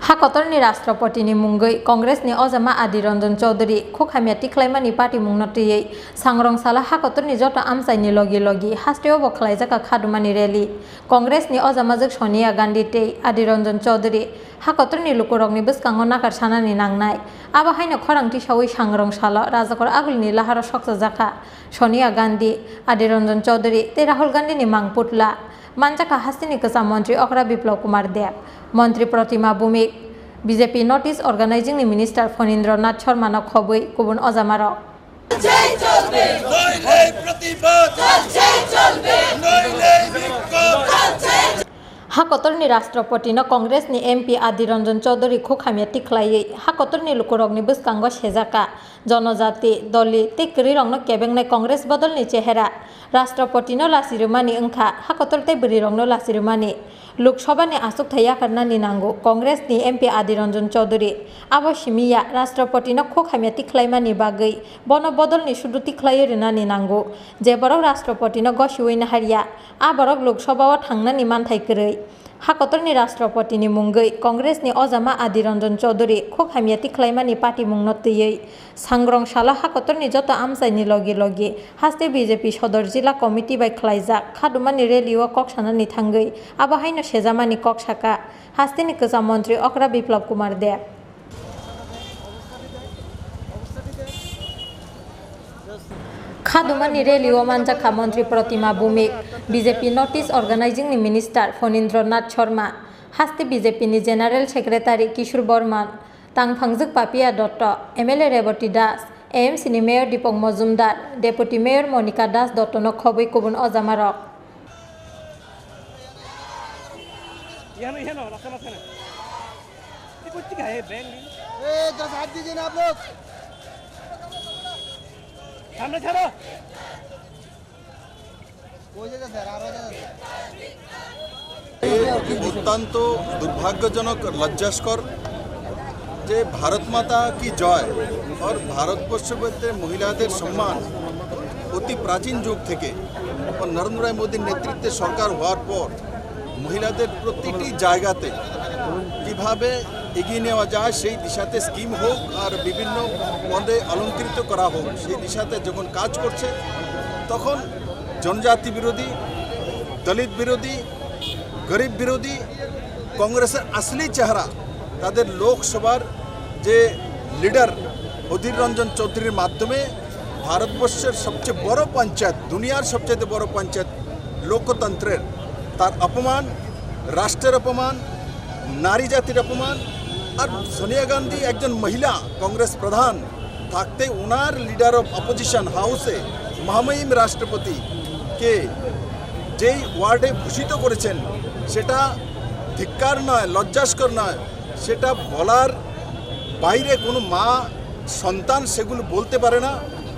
हाकतरनि राष्ट्रपतिनि मुंगै कांग्रेसनि अजामा आदि रंजन चौधरी खुखामिया तिख्लाइमानि पार्टी मुंनतियै सांग्रंसाला हाकतरनि जत आमसाइनि लगी लगी हास्टेयाव बखलाइजाका खादुमानि रैली कांग्रेसनि अजामाजों सोनिया गांधी तै आदि रंजन चौधरी हाकतरनि लुकुरगनि बसकांगो नाकारसानानि नांनाय आबाहायनो खरांथि सावै सांग्रंसाला राजाखर आगुलनि लाहारा सकसा जाखा सोनिया गांधी आदि रंजन चौधरी तै राहुल गांधीनि मांगपुतला मानजाका हास्तिनि गोजाम मंत्री अकरा बिप्लव कुमार देव मंत्री Pratima Bhoumik BJP north east organising minister Phanindra Nath Sharma खबै गुबुन अजामार हाकतरनि राष्ट्रपतिनो कांग्रेसनि एमपी आदि रंजन चौधरी खुखामिया तिख्लायै हाकतरनि लुकुरगनि बसकांगो सेजाका जनजाति दलित तिकरी रंनो केबेंनाय कांग्रेस बदलनि चेहरा राष्ट्रपतिनो लासिरुमानि अंखा हाकतर तै बरि रंनो लासिरुमानि लोकसभानि आसुक थाया करनानि नांगौ कांग्रेसनि एमपी आदि रंजन चौधरी आबो सिमिया राष्ट्रपतिनो खुखामिया तिख्लायमानि बागै बन बदलनि सुदु तिख्लायै रनानि नांगौ जेबाराव राष्ट्रपतिनो गसिवैनो हारिया आबाराव लोकसभायाव थांनानि मानथायकरै हाकतरनि राष्ट्रपतिनि मुंगै कांग्रेसनि अजामा आदि रंजन चौधरी खुखामिया तिख्लायमानि पार्टी मुंनतियै सांग्रंसाला हाकतरनि जत आमसाइनि लगे लगे हास्ते बीजेपी सदर जिला कमिटि बाय खलाइजाक खादुमानि रेलिओ कक्सानानि थांगै आबाहायनो सेजामानि कक्साका हास्तेनि गोजाम मंत्री अकरा बिप्लव कुमार देव खादुमानि रेलिओ मानजाखा मंत्री Pratima Bhoumik BJP north east organising minister Phanindra Nath Sharma हास्ते BJP general secretary Kishore Barman तांफांजुक Papia Dutta MLA Rebati Das AMC mayor Dipak Majumder deputy mayor Manika Das दत्तनो खबै गुबुन अजामार অত্যন্ত দুর্ভাগ্যজনক লজ্জাস্কর যে ভারত মাতা কি জয় और ভারতবর্ষের মহিলাদের সম্মান অতি প্রাচীন যুগ থেকে और নরেন্দ্র মোদীর নেতৃত্বে সরকার হওয়ার পর মহিলাদের প্রতিটি জায়গাতে কিভাবে এগিয়ে নেওয়া যায় সেই দিশাতে স্কিম হোক আর বিভিন্ন পদে অলঙ্কৃত করা হোক সেই দিশাতে যখন কাজ করছে তখন জনজাতি বিরোধী দলিত বিরোধী গরিব বিরোধী কংগ্রেসের আসলি চেহারা তাদের লোকসভার যে লিডার অধীর রঞ্জন চৌধুরীর মাধ্যমে ভারতবর্ষের সবচেয়ে বড় পঞ্চায়েত দুনিয়ার সবচেয়ে বড় পঞ্চায়েত লোকতন্ত্রের তার অপমান রাষ্ট্রের অপমান নারী জাতির অপমান আর সোনিয়া গান্ধী একজন মহিলা কংগ্রেস প্রধান থাকতে ওনার লিডার অফ অপোজিশন হাউসে মহামহিম রাষ্ট্রপতিকে যেই ওয়ার্ডে ভূষিত করেছেন সেটা ধিক্কার নয় লজ্জাস্কর নয় সেটা বলার বাইরে কোনো মা সন্তান সেগুলো বলতে পারে না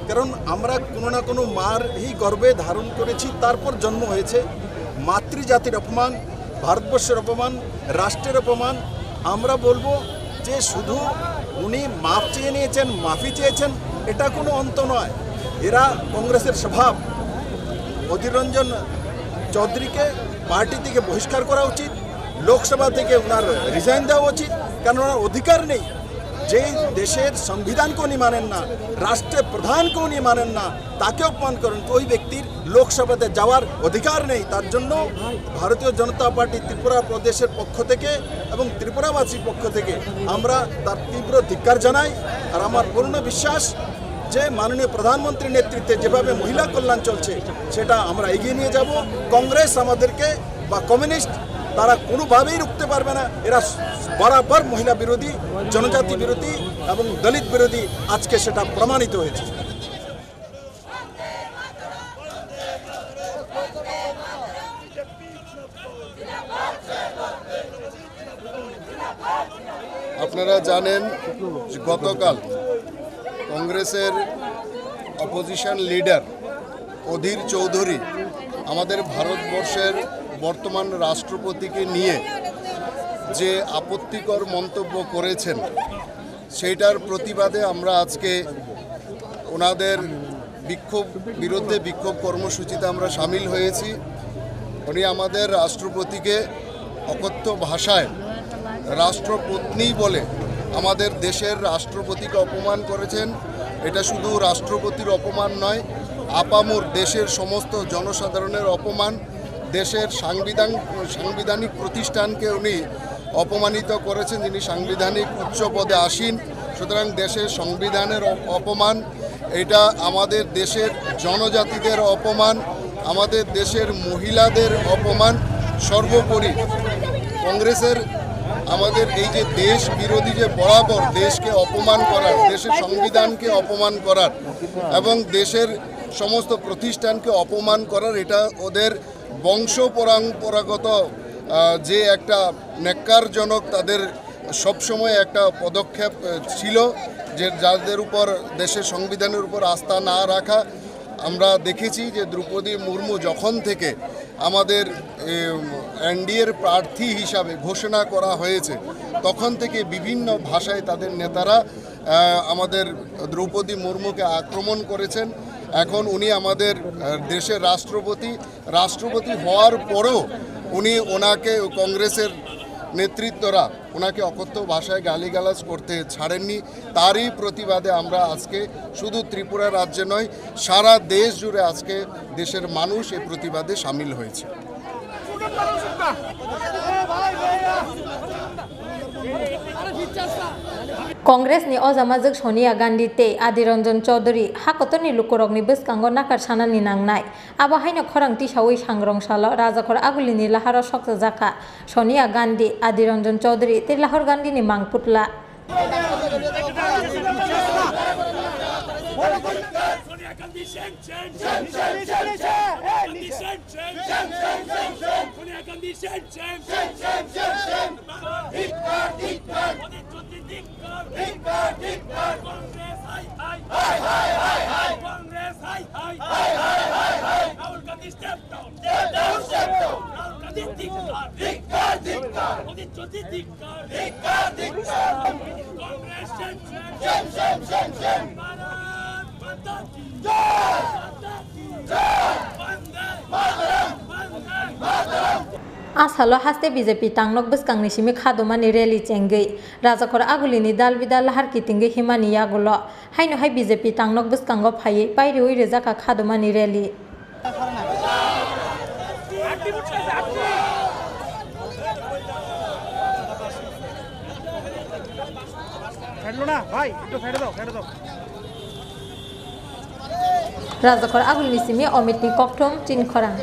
কারণ আমরা কোনো না কোনো মারই গর্ভে ধারণ করেছি তারপর জন্ম হয়েছে মাতৃজাতির অপমান ভারতবর্ষের অপমান রাষ্ট্রের অপমান আমরা বলবো যে শুধু উনি মাফ চেয়ে নিয়েছেন মাফি চেয়েছেন এটা কোনো অন্ত নয় এরা কংগ্রেসের স্বভাব অধীর রঞ্জন চৌধুরীকে পার্টি থেকে বহিষ্কার করা উচিত লোকসভা থেকে ওনার রিজাইন দেওয়া উচিত কারণ ওনার অধিকার নেই যেই দেশের সংবিধানকে উনি মানেন না রাষ্ট্রের প্রধানকে উনি মানেন না তাকে অপমান করেন ওই ব্যক্তির লোকসভাতে যাওয়ার অধিকার নেই তার জন্য ভারতীয় জনতা পার্টি ত্রিপুরা প্রদেশের পক্ষ থেকে এবং ত্রিপুরাবাসীর পক্ষ থেকে আমরা তার তীব্র ধিক্কার জানাই আর আমার পূর্ণ বিশ্বাস যে মাননীয় প্রধানমন্ত্রীর নেতৃত্বে যেভাবে মহিলা কল্যাণ চলছে সেটা আমরা এগিয়ে নিয়ে যাব কংগ্রেস আমাদেরকে বা কমিউনিস্ট তারা কোনোভাবেই রুখতে পারবে না এরা বরাবর মহিলা বিরোধী জনজাতি বিরোধী এবং দলিত বিরোধী আজকে সেটা প্রমাণিত হয়েছে আপনারা জানেন যে গতকাল কংগ্রেসের অপোজিশন লিডার অধীর চৌধুরী আমাদের ভারতবর্ষের বর্তমান রাষ্ট্রপতিকে নিয়ে যে আপত্তিকর মন্তব্য করেছেন সেইটার প্রতিবাদে আমরা আজকে ওনাদের বিরুদ্ধে বিক্ষোভ কর্মসূচিতে আমরা সামিল হয়েছি উনি আমাদের রাষ্ট্রপতিকে অকথ্য ভাষায় রাষ্ট্রপত্নী বলে আমাদের দেশের রাষ্ট্রপতিকে অপমান করেছেন। এটা শুধু রাষ্ট্রপতির অপমান নয়, আপামর দেশের সমস্ত জনসাধারণের অপমান। দেশের সাংবিধানিক প্রতিষ্ঠানকে উনি অপমানিত করেছেন, যিনি সাংবিধানিক উচ্চ পদে আসীন। সুতরাং দেশের সংবিধানের অপমান, এটা আমাদের দেশের জনজাতিদের অপমান, আমাদের দেশের মহিলাদের অপমান। সর্বোপরি কংগ্রেসের আমাদের এই যে দেশ বিরোধী যে বরাবর দেশকে অপমান করার, দেশের সংবিধানকে অপমান করার এবং দেশের সমস্ত প্রতিষ্ঠানকে অপমান করার, এটা ওদের বংশ পরম্পরাগত যে একটা ন্যাক্কারজনক তাদের সবসময় একটা পদক্ষেপ ছিল, যে যাদের উপর দেশের সংবিধানের উপর আস্থা না রাখা। আমরা দেখেছি যে দ্রৌপদী মুর্মু যখন থেকে আমাদের এনডিএর প্রার্থী হিসাবে ঘোষণা করা হয়েছে, তখন থেকে বিভিন্ন ভাষায় তাদের নেতারা আমাদের দ্রৌপদী মুর্মুকে আক্রমণ করেছেন। এখন উনি আমাদের দেশের রাষ্ট্রপতি হওয়ার পরেও ওনাকে কংগ্রেসের নেতৃত্বরা ওনাকে অকথ্য ভাষায় গালিগালাজ করতে ছাড়েননি। তারই প্রতিবাদে আমরা আজকে শুধু ত্রিপুরা রাজ্যে নয়, সারা দেশ জুড়ে আজকে দেশের মানুষ এই প্রতিবাদে সামিল হয়েছে। Congress ni ozamajak Sonia Gandhi te Adiranjan Chaudhary hakotoni lukurokni bwskango nakar sanani nangnai abo haino khorangti sawi sangrong salo rajakor agulini laharo soksa jaka Sonia Gandhi Adiranjan Chaudhary te Lahore Gandhi ni mangputla Sonia Gandhi shame. Sonia Gandhi shame. Congress high. Congress high. Rahul Gandhi step down. Rahul Gandhi dikkar. Congress shame. Bharat Mata ki Asalo haste BJP tangnok bwskangni simi khadumani rally chenggei rajakor agulini dal bidal lahar kitinge himani yagulo haino hai BJP tangnok bwskango phaiye pairi oi rejaka khadumani rally Rajakor agulini simi Omit ni kokthom Chin Khorang